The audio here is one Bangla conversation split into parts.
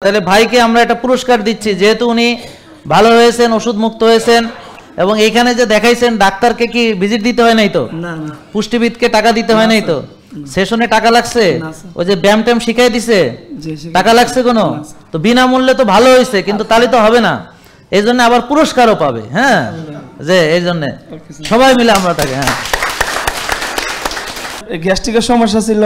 তাহলে ভাইকে আমরা একটা পুরস্কার দিচ্ছি, যেহেতু উনি ভালো হয়েছেন, ওষুধ মুক্ত হয়েছেন। এবং এইখানে যে দেখাইছেন, ডাক্তারকে কি ভিজিট দিতে হয় নাই তো? না না। পুষ্টিবিদকে টাকা দিতে হয় নাই তো? সেশনে টাকা লাগছে? ওই যে ব্যায়াম ট্যাম শিখাই দিছে, টাকা লাগছে কোনো? তো বিনামূল্যে তো ভালো হয়েছে, কিন্তু তাহলে তো হবে না, এই জন্য আবার পুরস্কারও পাবে। হ্যাঁ, যে এই জন্য সবাই মিলে আমরা তাকে। হ্যাঁ, গ্যাস্ট্রিকের সমস্যা ছিল,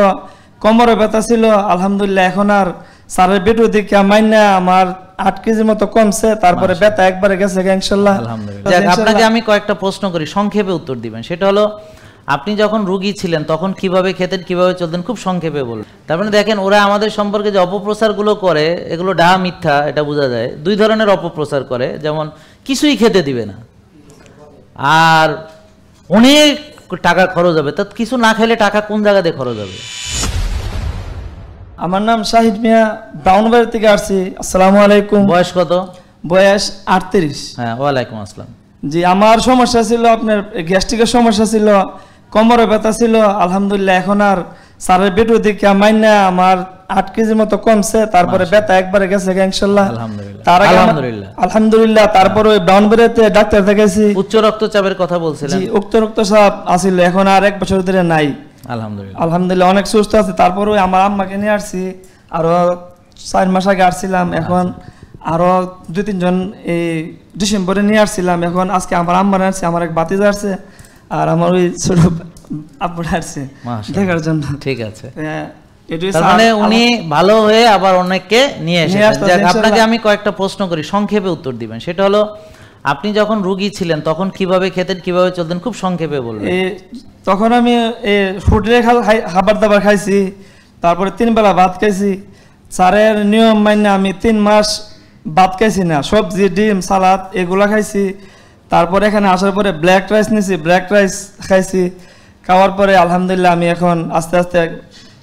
কোমরে ব্যথা ছিল, আলহামদুলিল্লাহ এখন আর স্যারের বেটু দিকে মাইনা আমার 8 কেজির মতো কমছে। তারপরে ব্যথা একবারে গেছে ইনশাআল্লাহ। আলহামদুলিল্লাহ। আপনাকে আমি কয়েকটা প্রশ্ন করি, সংক্ষেপে উত্তর দিবেন। সেটা হলো, আপনি যখন রোগী ছিলেন তখন কিভাবে খেতেন, কিভাবে চলতেন, খুব সংক্ষেপে বলুন। তারপরে দেখেন, ওরা আমাদের সম্পর্কে যে অপপ্রচারগুলো করে, এগুলো ডাহা মিথ্যা, এটা বোঝা যায়। দুই ধরনের অপপ্রচার করে, যেমন কিছুই খেতে দিবে না, আর অনেক টাকা খরচ হবে। তা কিছু না খেলে টাকা কোন জায়গা দিয়ে খরচ হবে? আমার নাম শাহিদ মিয়া, ব্রাউনবাড়ি থেকে আসছি। আসসালামু আলাইকুম। বয়স কত? বয়স 38। হ্যাঁ, ওয়ালাইকুম আসসালাম। জি, আমার সমস্যা ছিল আপনার গ্যাস্ট্রিকের সমস্যা ছিল, কোমরে ব্যথা ছিল, আলহামদুলিল্লাহ এখন আর স্যারের বেটু দিকে মাইনা আমার 8 কেজির মতো কমছে। তারপরে ব্যথা একবারে গেছে ইনশাআল্লাহ। আলহামদুলিল্লাহ। তারপরে ওই ব্রাউনবাড়িতে ডাক্তার দেখাইছি। উচ্চ রক্তচাপের কথা বলছিলেন? জি, উচ্চ রক্তচাপ আছিল, এখন আর 1 বছর ধরে নাই। আলহামদুলিল্লাহ অনেক সুস্থ আছে। তারপরে আমার আম্মাকে নিয়ে আসছি, আরো 4 মাস আগে আসছিলাম, এখন আরো 2-3 জন এই ডিসেম্বরে নিয়ে আসছিলাম। এখন আজকে আমার আম্মার আসছে, আমার এক ভাতিজা আসছে, আর আমার ওই ছোট আব্বুরা আসছে দেখার জন্য। ঠিক আছে, মানে উনি ভালো হয়ে আবার অনেককে নিয়ে এসেছেন। আপনাকে আমি কয়েকটা প্রশ্ন করি, সংক্ষেপে উত্তর দিবেন। সেটা হলো, আপনি যখন রোগী ছিলেন তখন কিভাবে খেতেন, কিভাবে চলতেন, খুব সংক্ষেপে বলবেন। তখন আমি হোটেলে খাবার দাবার খাইছি, তারপরে 3 বেলা ভাত খাইছি। স্যারের নিয়ম মাইনে আমি 3 মাস ভাত খাইছি না, সবজি, ডিম, সালাদ এগুলা খাইছি। তারপরে এখানে আসার পরে ব্ল্যাক রাইস নিয়েছি, ব্ল্যাক রাইস খাইছি। খাওয়ার পরে আলহামদুলিল্লাহ আমি এখন আস্তে আস্তে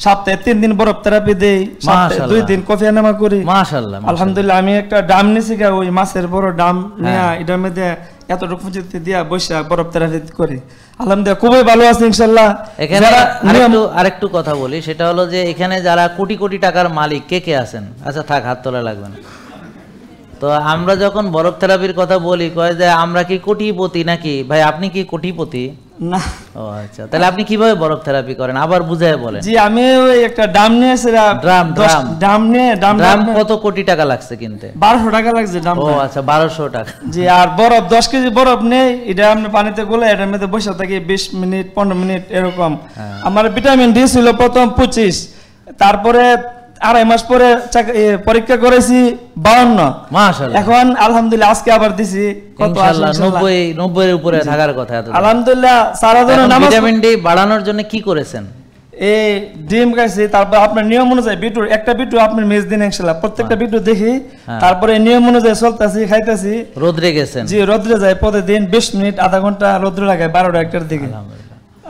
সপ্তাহে 3 দিন বরফ থেরাপি দেই, সপ্তাহে 2 দিন কফি এনামা করি। মাশাআল্লাহ। আলহামদুলিল্লাহ আমি একটা ডাম নিছি, ওই মাছের বড় ডাম নিয়ে এটার মধ্যে এতটুকু পুঁজিতে দিয়া বসে বরফ থেরাপি করি। আলহামদুলিল্লাহ খুবই ভালো আছে ইনশাআল্লাহ। এখানে আরেকটু কথা বলি, সেটা হলো যে এখানে যারা কোটি কোটি টাকার মালিক কে কে আছেন? আচ্ছা থাক, হাত তোলা লাগবে না। তো আমরা যখন বরফ থেরাপির কথা বলি, কয় যে আমরা কি কোটিপতি নাকি? ভাই, আপনি কি কোটিপতি? না। ও আচ্ছা, তাহলে আপনি কিভাবে বরফ থেরাপি করেন আবার বুঝায় বলেন। জি, আমি ওই একটা ডাম নিয়েছি, ডাম কত কোটি টাকা লাগছে কিনতে? 1200 টাকা লাগছে ডাম। ও আচ্ছা, 1200 টাকা। জি, আর বরফ 10 কেজি বরফ নেই, এটা আপনি পানিতে গলে এটার মধ্যে বসে থাকি 20 মিনিট 15 মিনিট এরকম। আমার ভিটামিন ডি ছিল প্রথম 25, তারপরে 2.5 মাস পরে পরীক্ষা করেছি 52। মাশাআল্লাহ। এখন আলহামদুলিল্লাহ আজকে আবার দিছি কত? ইনশাআল্লাহ 90 এর উপরে থাকার কথা। আলহামদুলিল্লাহ। সারা দিন নামাজ। ভিটামিন ডি বাড়ানোর জন্য কি করেছেন? এই ডিম খাইছি, তারপর আপনার নিয়ম অনুযায়ী বিটুর একটা বিটু আপনি মেজ দিন ইনশাআল্লাহ প্রত্যেকটা বিটু দেখি, তারপরে নিয়ম অনুযায়ী চলতেছি, খাইতেছি। রোদ্রে গেছেন? জি, রোদ্রে যায় প্রতিদিন 20 মিনিট আধা ঘন্টা রোদ্রে লাগায় 12টা 1টার দিকে।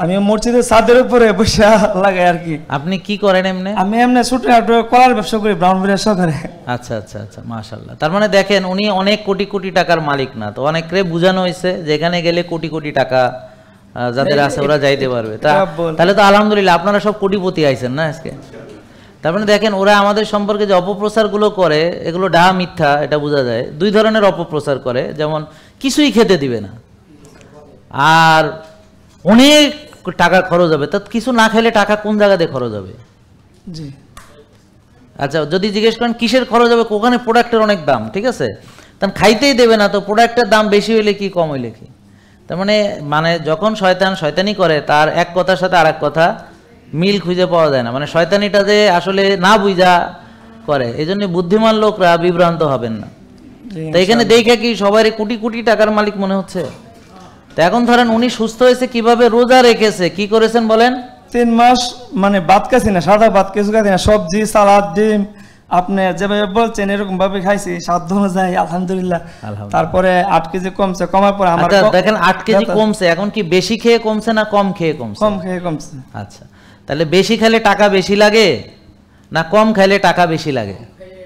আমি মসজিদের ছাদের উপরে বসে লাগাই আর কি। আপনি কি করেন এমনি? আমি এমনি ছোটখাটো কলার ব্যবসা করি ব্রাউনবাড়িয়া শহরে। আচ্ছা আচ্ছা আচ্ছা, মাশাআল্লাহ। তার মানে দেখেন, উনি অনেক কোটি কোটি টাকার মালিক না, তো অনেকরে বোঝানো হয়েছে যেখানে গেলে কোটি কোটি টাকা যাদের আছে ওরা যাইতে পারবে। তাহলে তো আলহামদুলিল্লাহ আপনারা সব কোটিপতি আইছেন না আজকে। তার মানে দেখেন, ওরা আমাদের সম্পর্কে যে অপপ্রচারগুলো করে, এগুলো ডাহা মিথ্যা, এটা বোঝা যায়। দুই ধরনের অপপ্রচার করে, যেমন কিছুই খেতে দিবে না, আর অনেক টাকা খরচ হবে। তা কিছু না খেলে টাকা কোন জায়গা দিয়ে খরচ হবে? জি, আচ্ছা, যদি জিজ্ঞেস করেন কিসের খরচ হবে, ওখানে প্রোডাক্টের অনেক দাম, ঠিক আছে, তখন খাইতেই দেবে না, তো প্রোডাক্টের দাম বেশি হইলে কি কম হইলে কি? তার মানে যখন শয়তানি করে, তার এক কথার সাথে আর এক কথা মিল খুঁজে পাওয়া যায় না। মানে শয়তানিটা যে আসলে না বুঝা করে, এই জন্য বুদ্ধিমান লোকরা বিভ্রান্ত হবেন না। তো এখানে দেখে কি সবাই কোটি কোটি টাকার মালিক মনে হচ্ছে? তো এখন ধরেন উনি সুস্থ হয়েছে কিভাবে? রোজা রেখেছে। কি করেছেন বলেন? 3 মাস মানে ভাত খাইছি না, সাদা ভাত কিছু খাইছি না, সবজি, সালাদ, ডিম আপনি যেভাবে বলছেন এরকম ভাবে খাইছি, সাধ্য অনুযায়ী আলহামদুলিল্লাহ। তারপরে 8 কেজি কমছে, কমার পরে আমার দেখেন 8 কেজি কমছে। এখন কি বেশি খেয়ে কমছে না কম খেয়ে কমছে? কম খেয়ে কমছে। আচ্ছা, তাহলে বেশি খেলে টাকা বেশি লাগে না কম খাইলে টাকা বেশি লাগে?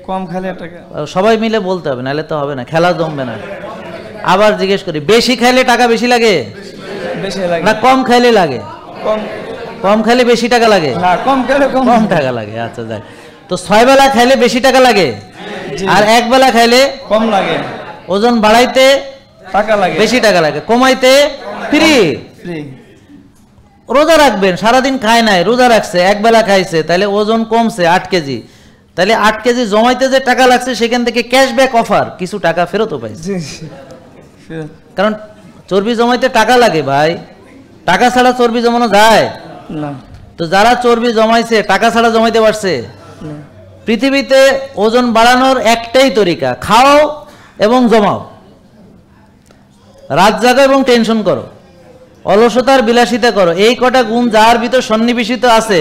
কম খেলে টাকা। সবাই মিলে বলতে হবে, নাহলে তো হবে না, খেলা জমবে না। আবার জিজ্ঞেস করি, বেশি খাইলে টাকা বেশি লাগে? বেশি লাগে। না কম খাইলে লাগে? কম খাইলে বেশি টাকা লাগে? না, কম খেলে কম টাকা লাগে। আচ্ছা, যাক। তো 6 বেলা খাইলে বেশি টাকা লাগে? জি। আর এক বেলা খাইলে কম লাগে, ওজন বাড়াইতে টাকা লাগে, বেশি টাকা লাগে, কমাইতে ফ্রি। ফ্রি। রোজা রাখবেন, সারাদিন খায় নাই, রোজা রাখছে, এক বেলা খাইছে, তাহলে ওজন কমছে 8 কেজি, তাহলে 8 কেজি জমাইতে যে টাকা লাগছে সেখান থেকে ক্যাশব্যাক অফার কিছু টাকা ফেরতও পাইছে। জি, ফেরত। কারণ চর্বি জমাইতে টাকা লাগে ভাই, টাকা ছাড়া চর্বি জমানো যায়? না, তো যারা চর্বি জমাইছে টাকা ছাড়া জমাইতে পারছে? না। পৃথিবীতে ওজন বাড়ানোর একটাই তরিকা, খাও এবং জমাও, রাত জাগো এবং টেনশন করো, অলসতার বিলাসিতা করো। এই কটা গুণ যার ভিতর সন্নিবেশিত আছে,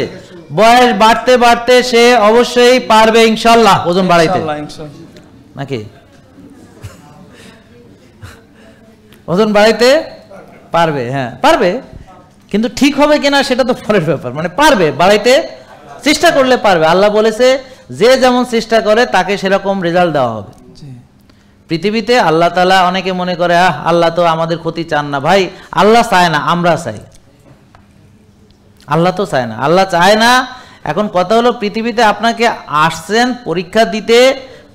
বয়স বাড়তে বাড়তে সে অবশ্যই পারবে ইনশাল্লাহ ওজন বাড়াইতে, ইনশাআল্লাহ, ইনশাআল্লাহ। নাকি? ওজন বাড়াইতে পারবে, হ্যাঁ পারবে, কিন্তু ঠিক হবে কিনা সেটা তো পরের ব্যাপার। মানে পারবে, বাড়াইতে চেষ্টা করলে পারবে। আল্লাহ বলেছে যে যেমন চেষ্টা করে তাকে সেরকম রেজাল্ট দেওয়া হবে। জি। পৃথিবীতে আল্লাহ তাআলা, অনেকে মনে করে আল্লাহ তো আমাদের ক্ষতি চান না। ভাই আল্লাহ চায় না, আমরা চাই। আল্লাহ তো চায় না, আল্লাহ চায় না। এখন কথা হলো পৃথিবীতে আপনাকে আসছেন পরীক্ষা দিতে,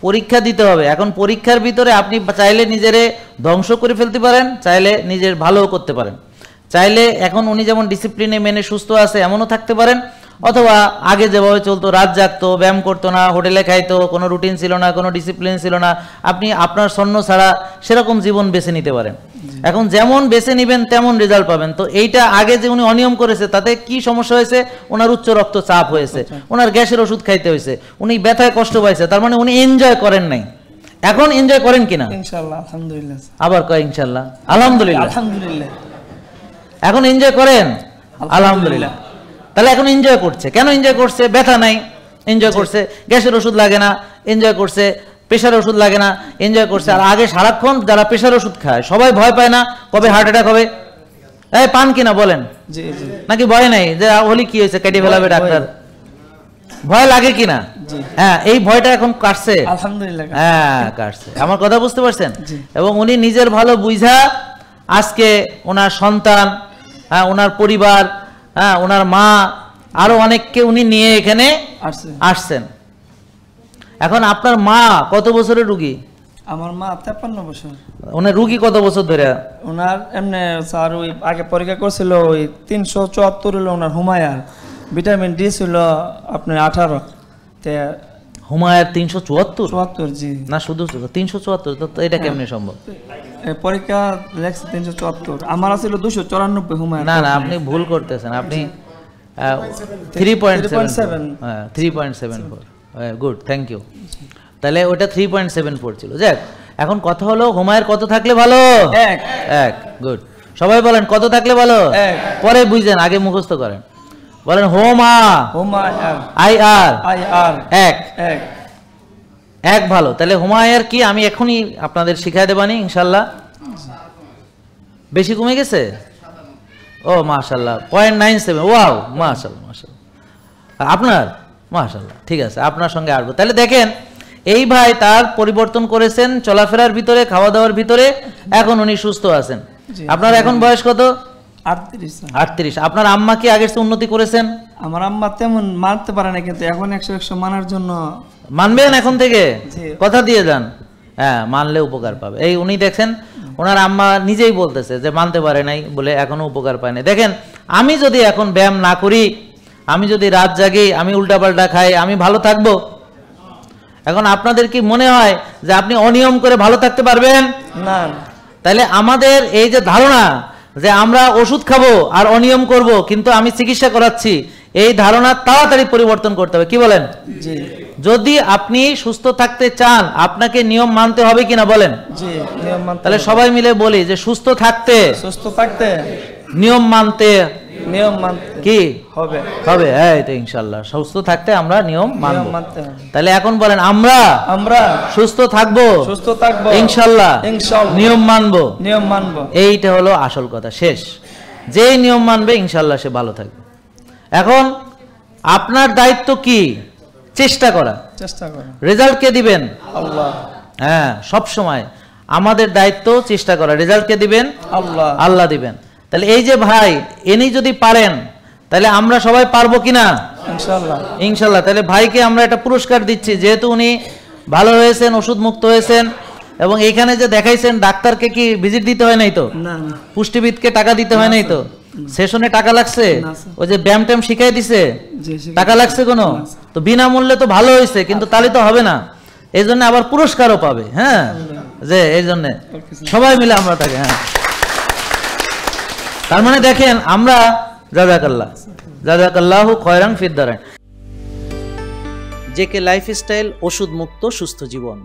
পরীক্ষা দিতে হবে। এখন পরীক্ষার ভিতরে আপনি চাইলে নিজেরে ধ্বংস করে ফেলতে পারেন, চাইলে নিজের ভালোও করতে পারেন। চাইলে এখন উনি যেমন ডিসিপ্লিনে মেনে সুস্থ আছে এমনও থাকতে পারেন, অথবা আগে যেভাবে চলতো, রাত জাগতো, ব্যায়াম করতো না, হোটেলে খাইতো, কোনো রুটিন ছিল না, কোনো ডিসিপ্লিন ছিল না, আপনি আপনার স্বর্ণ ছাড়া সেরকম জীবন বেছে নিতে পারেন। এখন যেমন বেছে নিবেন তেমন রেজাল্ট পাবেন। তো এইটা আগে যে উনি অনিয়ম করেছে তাতে কি সমস্যা হয়েছে? ওনার উচ্চ রক্তচাপ হয়েছে, ওনার গ্যাসের ওষুধ খাইতে হয়েছে, উনি ব্যথায় কষ্ট পাইছে, তার মানে উনি এনজয় করেন নাই। এখন এনজয় করেন কিনা? ইনশাআল্লাহ, আলহামদুলিল্লাহ। আবার কয় ইনশাআল্লাহ, আলহামদুলিল্লাহ। আলহামদুলিল্লাহ। এখন এনজয় করেন? আলহামদুলিল্লাহ। তাহলে এখন এনজয় করছে। কেন এনজয় করছে? ব্যথা নাই, এনজয় করছে। গ্যাসের ওষুধ লাগে না, এনজয় করছে। প্রেশার ওষুধ লাগে না, এনজয় করছে। আর আগে সারাক্ষণ যারা প্রেশার ওষুধ খায় সবাই ভয় পায় না, কবে হার্ট অ্যাটাক হবে, এই পান কিনা বলেন? জি, জি। নাকি ভয় নাই যে হলি কি হয়েছে, কেটে ফেলাবে ডাক্তার? ভয় লাগে কিনা? জি। হ্যাঁ, এই ভয়টা এখন কাটছে। আলহামদুলিল্লাহ। হ্যাঁ, কাটছে। আমার কথা বুঝতে পারছেন? জি। এবং উনি নিজের ভালো বুঝা আজকে ওনার সন্তান, হ্যাঁ ওনার পরিবার, হ্যাঁ ওনার মা, আরো অনেককে উনি নিয়ে এখানে আসছেন। এখন আপনার মা কত বছরের রুগী? আমার মা 53 বছর। ওনার রুগী কত বছর ধরে? ওনার এমনি স্যার ওই আগে পরীক্ষা করছিল, ওই 374 হলো ওনার হুমায়ার, ভিটামিন ডি ছিল আপনার 18 তে। হুমায়ার 374? জি না, শুধু 374? তো এটা কেমনে সম্ভব? পরীক্ষা লেখছে 374, আমার ছিল 294 হুমায়ার। না না, আপনি ভুল করতেছেন। আপনি 3.7, হ্যাঁ 3.74। Good, thank you. তাহলে ওটা 3.74 ছিল। যাক, এখন কথা হলো হুমায়ের কত থাকলে ভালো? 1। গুড, সবাই বলেন কত থাকলে ভালো? 1। পরে বুঝেন, আগে মুখস্থ করেন। বলেন হোমা আই আর 1। 1 ভালো। তাহলে হুমায়ের কি আমি এখনই আপনাদের শিখাই দেবানি ইনশাল্লাহ। বেশি কমে গেছে? ও মাশাল্লাহ, 0.97। ওয়াও, মাশাল্লাহ মাশাল্লাহ। আপনার মাশাল্লাহ, ঠিক আছে, আপনার সঙ্গে আসবো। তাহলে দেখেন, এই ভাই তার পরিবর্তন করেছেন চলাফেরার ভিতরে, খাওয়া দাওয়ার ভিতরে, এখন উনি সুস্থ আছেন। আপনার এখন বয়স কত? 38। আপনার আম্মা কি আগের চেয়ে উন্নতি করেছেন? আমার আম্মা তেমন মানতে পারে না, কিন্তু এখন 100 মানার জন্য মানবেন এখন থেকে? কথা দিয়ে যান, হ্যাঁ মানলে উপকার পাবে। এই উনি দেখছেন, ওনার আম্মা নিজেই বলতেছে যে মানতে পারে নাই বলে এখনো উপকার পায় না। দেখেন, আমি যদি এখন ব্যায়াম না করি, আমি যদি রাত জাগি, আমি উল্টাপাল্টা খাই, আমি ভালো থাকবো? এখন আপনাদের কি মনে হয় যে আপনি অনিয়ম করে ভালো থাকতে পারবেন? না। তাহলে আমাদের এই যে ধারণা যে আমরা ওষুধ খাবো আর অনিয়ম করব, কিন্তু আমি চিকিৎসা করাচ্ছি, এই ধারণা তাড়াতাড়ি পরিবর্তন করতে হবে। কি বলেন? জি। যদি আপনি সুস্থ থাকতে চান, আপনাকে নিয়ম মানতে হবে কিনা বলেন? জি, নিয়ম মানতে। তাহলে সবাই মিলে বলি যে সুস্থ থাকতে নিয়ম মানতে কি হবে? হবে। এই তো ইনশাআল্লাহ সুস্থ থাকতে আমরা নিয়ম মানব। তাহলে এখন বলেন, আমরা সুস্থ থাকবো ইনশাআল্লাহ, নিয়ম মানবো। এইটা হলো আসল কথা। শেষ, যেই নিয়ম মানবে ইনশাআল্লাহ সে ভালো থাকবে। এখন আপনার দায়িত্ব কি? চেষ্টা করা। রেজাল্ট কে দিবেন? আল্লাহ। হ্যাঁ, সব সময় আমাদের দায়িত্ব চেষ্টা করা। রেজাল্ট কে দিবেন? আল্লাহ। আল্লাহ দিবেন। তাহলে এই যে ভাই, এনি যদি পারেন, তাহলে আমরা সবাই পারবো কিনা? ইনশাআল্লাহ। ইনশাআল্লাহ। তাহলে ভাইকে আমরা একটা পুরস্কার দিচ্ছি, যেহেতু উনি ভালো হয়েছেন, ওষুধ মুক্ত হয়েছেন, এবং এখানে যে দেখাইছেন ডাক্তারকে কি ভিজিট দিতে হয় নাই তো, না না পুষ্টিবিদকে টাকা দিতে হয় নাই তো, সেশনে টাকা লাগছে, না, স্যার। ওই যে ব্যায়াম ট্যাম শিখাই দিছে জি, শিখাই টাকা লাগছে কোনো? না, স্যার। তো বিনামূল্যে তো ভালো হয়েছে, কিন্তু তাহলে তো হবে না, এই জন্য আবার পুরস্কারও পাবে। হ্যাঁ, যে এই জন্য সবাই মিলে আমরা তাকে, হ্যাঁ, তার মানে দেখেন আমরা জাযাকাল্লাহু খয়রান ফিদ দারাইন। জেকে লাইফস্টাইল, ওষুধ মুক্ত সুস্থ জীবন।